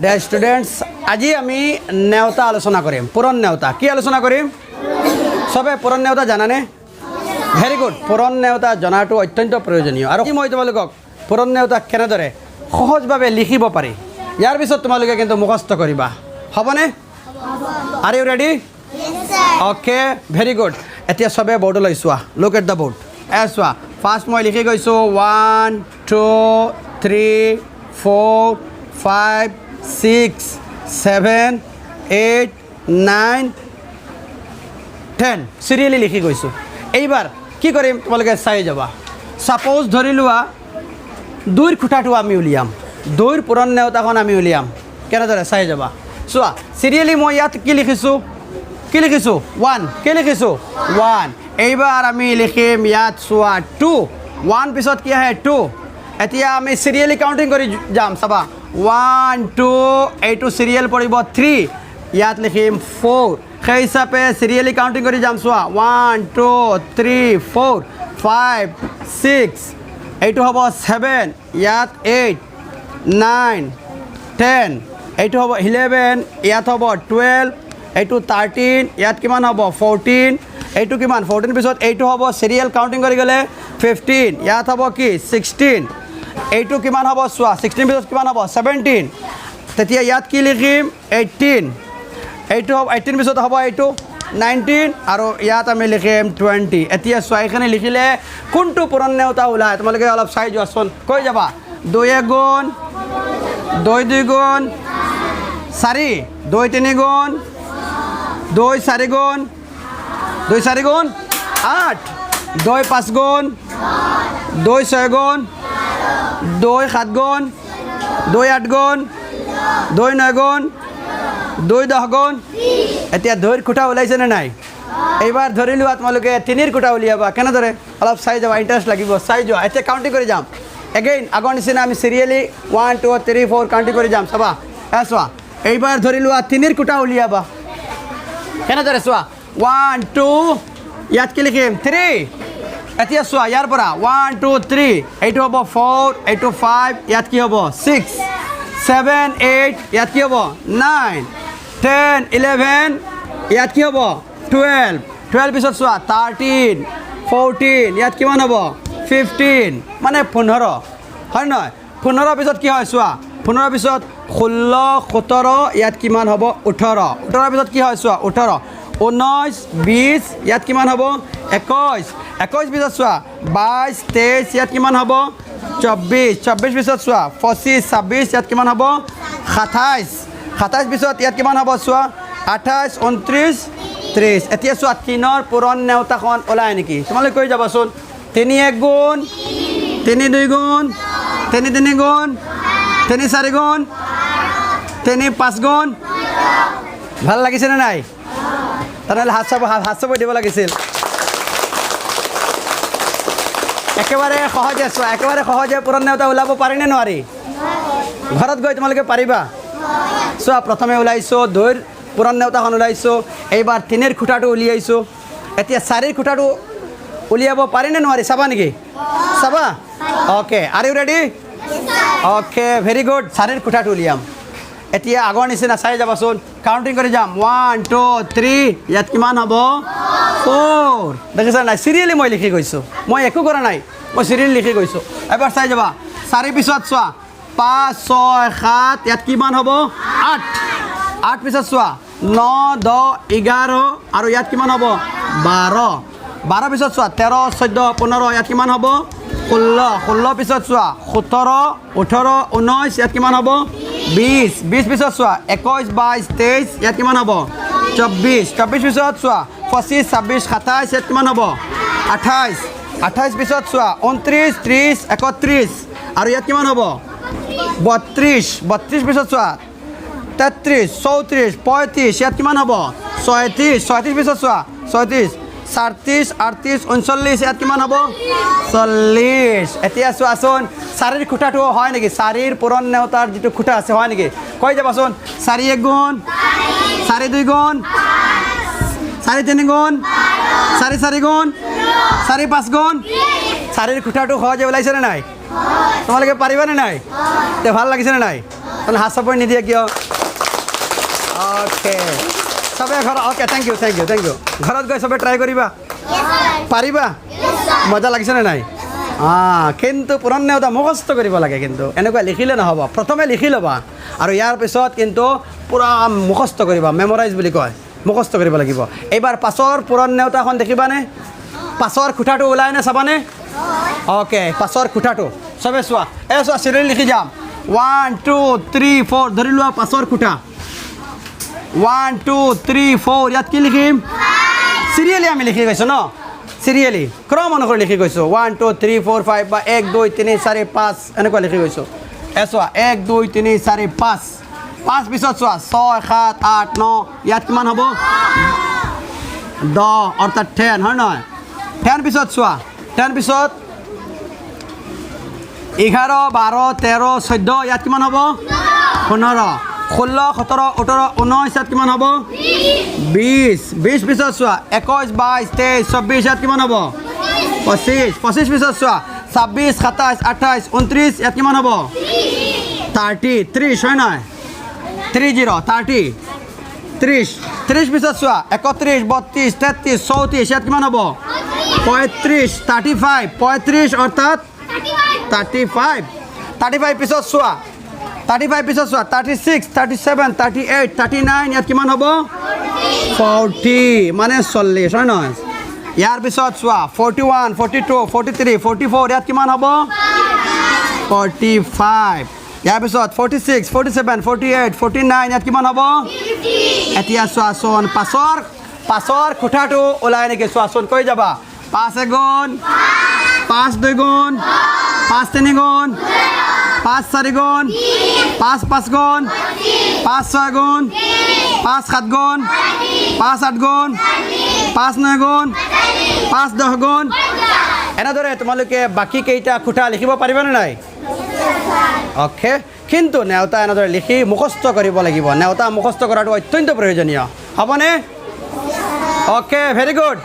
Dear students, আজি আমি নেওতা আলোচনা কৰিম। পূৰণ নেওতা কি আলোচনা কৰিম? চবে পূৰণ নেওতা জানানে? Very good. পূৰণ নেওতা জনাটো অত্যন্ত প্ৰয়োজনীয়। আৰু মই তোমালোকক পূৰণ নেওতা কেনেদৰে সহজভাৱে লিখিব পাৰি ইয়াৰ পিছত তোমালোকে কিন্তু মুখস্থ কৰিবা, হ'বনে? Are you ready? Okay, very good. এতিয়া চবে বৰ্ডলৈ চোৱা, লুক এট দ্য বৰ্ড। চোৱা, ফাৰ্ষ্ট মই লিখি গৈছোঁ 1 2 3 4 5 6 7 8 9 10 চিৰিয়েলি লিখি গৈছোঁ। এইবাৰ কি কৰিম তোমালোকে চাই যাবা। ছাপ'জ ধৰি লোৱা 2ৰ খুঁটাটো আমি উলিয়াম, 2ৰ পূৰণ নেওতাখন আমি উলিয়াম। কেনেদৰে চাই যাবা। চোৱা, চিৰিয়েলি মই ইয়াত কি লিখিছোঁ 1 কি লিখিছোঁ 1। এইবাৰ আমি লিখিম ইয়াত চোৱা 2, 1 পিছত কি আহে 2। এতিয়া আমি চিৰিয়েলি কাউণ্টিং কৰি যাম। চাবা 1 2, এইটো চিৰিয়েল পৰিব 3, ইয়াত লিখিম 4। সেই হিচাপে চিৰিয়েলি কাউণ্টিং কৰি যাম। চোৱা 1 2 3 4 5 6, এইটো হ'ব 7, ইয়াত 8 9 10, এইটো হ'ব 11, ইয়াত হ'ব 12, এইটো 13, ইয়াত কিমান হ'ব 14, এইটো কিমান 14 পিছত এইটো হ'ব চিৰিয়েল কাউণ্টিং কৰি গ'লে 15, ইয়াত হ'ব কি 16, এইটো কিমান হ'ব চোৱা 16 পিছত কিমান হ'ব 17, তেতিয়া ইয়াত কি লিখিম 18, এইটো হ'ব 18 পিছত হ'ব এইটো 19, আৰু ইয়াত আমি লিখিম 20। এতিয়া চোৱা, এইখিনি লিখিলে কোনটো পূৰণ নেওতা ওলায় তোমালোকে অলপ চাই যোৱাচোন, কৈ যাবা। 2 1 গুণ, 2 2 গুণ 4, 2 3 গুণ, 2 4 গুণ, 2 4 গুণ 8, 2 5 গুণ, 2 6 গুণ, 2 7 গুণ, 2 8 গুণ, 2 9 গুণ, 2 10 গুণ। এতিয়া 2ৰ খুঁটা ওলাইছেনে নাই? এইবাৰ ধৰি লোৱা তোমালোকে 3ৰ খুঁটা উলিয়াবা। কেনেদৰে অলপ চাই যাবা, ইণ্টাৰেষ্ট লাগিব, চাই যোৱা। এতিয়া কাউণ্টিং কৰি যাম। এগেইন আগৰ নিচিনা আমি চিৰিয়েলি 1 2 3 4 কাউণ্টিং কৰি যাম। চাবা, চোৱা, এইবাৰ ধৰি লোৱা 3ৰ খুঁটা উলিয়াবা। কেনেদৰে চোৱা 1 2, ইয়াত কি লিখিম 3। এতিয়া চোৱা, ইয়াৰ পৰা 1 2 3, এইটো হ'ব 4, এইটো 5, ইয়াত কি হ'ব 6 7 8, ইয়াত কি হ'ব 9 10 11, ইয়াত কি হ'ব 12 12 পিছত চোৱা 13 14, ইয়াত কিমান হ'ব 15, মানে 15, হয় নহয়? 15 পিছত কি হয় চোৱা, 15 পিছত 16 17, ইয়াত কিমান হ'ব 18 18 পিছত কি হয় চোৱা 18 19 20, ইয়াত কিমান হ'ব 21 21 পিছত চোৱা 22 23, ইয়াত কিমান হ'ব 24 24 পিছত চোৱা 25 26, ইয়াত কিমান হ'ব 27 27 পিছত ইয়াত কিমান হ'ব চোৱা 28 29 30। এতিয়া চোৱা 3ৰ পূৰণ নেওতাখন ওলায় নেকি তোমালোকে কৈ যাবাচোন। 3 1 গুণ, 3 2 গুণ, 3 3 গুণ, 3 4 গুণ, 3 5 গুণ। ভাল লাগিছেনে নাই? তেনেহ'লে হাত চাপ দিব লাগিছিল। একেবাৰে সহজে চোৱা, একেবাৰে সহজে পূৰণ নেওতা ওলাব পাৰিনে নোৱাৰি? ঘৰত গৈ তোমালোকে পাৰিবা। চোৱা, প্ৰথমে ওলাইছোঁ 2ৰ পূৰণ নেওতাখন ওলাইছোঁ। এইবাৰ 3ৰ খুঁটাটো উলিয়াইছোঁ। এতিয়া 4ৰ খুঁটাটো উলিয়াব পাৰিনে নোৱাৰি চাবা নেকি? চাবা। Okay, are you ready? Okay, very good. 4ৰ খুঁটাটো উলিয়াম। এতিয়া আগৰ নিচিনা চাই যাবাচোন, কাউণ্টিং কৰি যাম 1 2 3, ইয়াত কিমান হ'ব 4। দেখিছা নাই? চিৰিয়েলি মই লিখি গৈছোঁ, মই একো কৰা নাই, মই চিৰিয়েলি লিখি গৈছোঁ। এবাৰ চাই যাবা। 4 পিছত চোৱা 5 6 7, ইয়াত কিমান হ'ব 8 8 পিছত চোৱা 9 10 11, আৰু ইয়াত কিমান হ'ব 12 12 পিছত চোৱা 13 14 15, ইয়াত কিমান হ'ব 16 16 পিছত চোৱা 17 18 19, ইয়াত কিমান হ'ব 20 20 পিছত চোৱা 21 22 23, ইয়াত কিমান হ'ব 24 24 পিছত চোৱা 25 26 27, ইয়াত কিমান হ'ব 28 28 পিছত চোৱা 29 30 31, আৰু ইয়াত কিমান হ'ব 32 32 পিছত চোৱা 33 34 35, ইয়াত কিমান হ'ব 36 36 পিছত চোৱা 36 37 38 39, ইয়াত কিমান হ'ব 40। এতিয়া চোৱাচোন 4ৰ খুঁটাটো হয় নেকি? 4ৰ পূৰণ নেওতাৰ যিটো খুঁটা আছে হয় নেকি? কৈ যাবাচোন। 4 1 গুণ, 4 2 গুণ, 4 3 গুণ, 4 4 গুণ, 4 5 গুণ। 4ৰ খুঁটাটো সহজে ওলাইছেনে নাই? তোমালোকে পাৰিবানে নাই? তে ভাল লাগিছেনে নাই? মানে হাত চাপৰি নিদিয়ে কিয়? অ'কে চবে ঘৰত অ'কে থেংক ইউ ঘৰত গৈ চবে ট্ৰাই কৰিবা পাৰিবা মজা লাগিছেনে নাই কিন্তু পূৰণ নেওতা মুখস্থ কৰিব লাগে কিন্তু এনেকুৱা লিখিলে নহ'ব প্ৰথমে লিখি ল'বা আৰু ইয়াৰ পিছত কিন্তু পূৰা মুখস্থ কৰিবা মেমৰাইজ বুলি কয় মুখস্থ কৰিব লাগিব এইবাৰ পাছৰ পূৰণ নেওতাখন দেখিবানে পাছৰ খুঁটাটো ওলাইনে চাবানে অ'কে পাছৰ খুঁটাটো চবে চোৱা চোৱা চিৰিয়েল লিখি যাম 1 2 3 4 ধৰি লোৱা পাছৰ খুঁটা 1 2 3 4 ইয়াত কি লিখিম চিৰিয়েলি আমি লিখি গৈছোঁ ন চিৰিয়েলি ক্ৰম অনুসৰি লিখি গৈছোঁ 1 2 3 4 5 বা 1 2 3 4 5 এনেকুৱা লিখি গৈছোঁ চোৱা 1 2 3 4 5 5 পিছত চোৱা 6 7 8 9 ইয়াত কিমান হ'ব 10 অৰ্থাৎ 10 হয় নহয় 10 পিছত চোৱা 10 পিছত 11 12 13 14 ইয়াত কিমান হ'ব 15 16 17 18 19 ইয়াত কিমান হ'ব 20 পিছত চোৱা 21 22 23 24 ইয়াত কিমান হ'ব 25 পিছত চোৱা 26 27 28 29 ইয়াত কিমান হ'ব 30 30 হয় নহয় 30 30 পিছত চোৱা 31 32 33 34 ইয়াত কিমান হ'ব 35 35 অৰ্থাৎ 35 পিছত চোৱা 36 37 38 39 ইয়াত কিমান হ'ব 40 মানে 40 হয় নহয় ইয়াৰ পিছত চোৱা 41 42 43 44 ইয়াত কিমান হ'ব 45 ইয়াৰ পিছত 46 47 48 49 ইয়াত কিমান হ'ব 50 এতিয়া চোৱাচোন পাছৰ খুঁটাটো ওলাই নেকি চোৱাচোন কৈ যাবা 5 গুণ 5 2 গুণ 5 3 গুণ 5 4 গুণ 5 5 গুণ 5 6 গুণ 5 7 গুণ 5 8 গুণ 5 9 গুণ 5 10 গুণ এনেদৰে তোমালোকে বাকী কেইটা খুঁটা লিখিব পাৰিবানে নাই অ'কে কিন্তু নেওতা এনেদৰে লিখি মুখস্থ কৰিব লাগিব নেওতা মুখস্থ কৰাটো অত্যন্ত প্ৰয়োজনীয় হ'বনে অ'কে ভেৰি গুড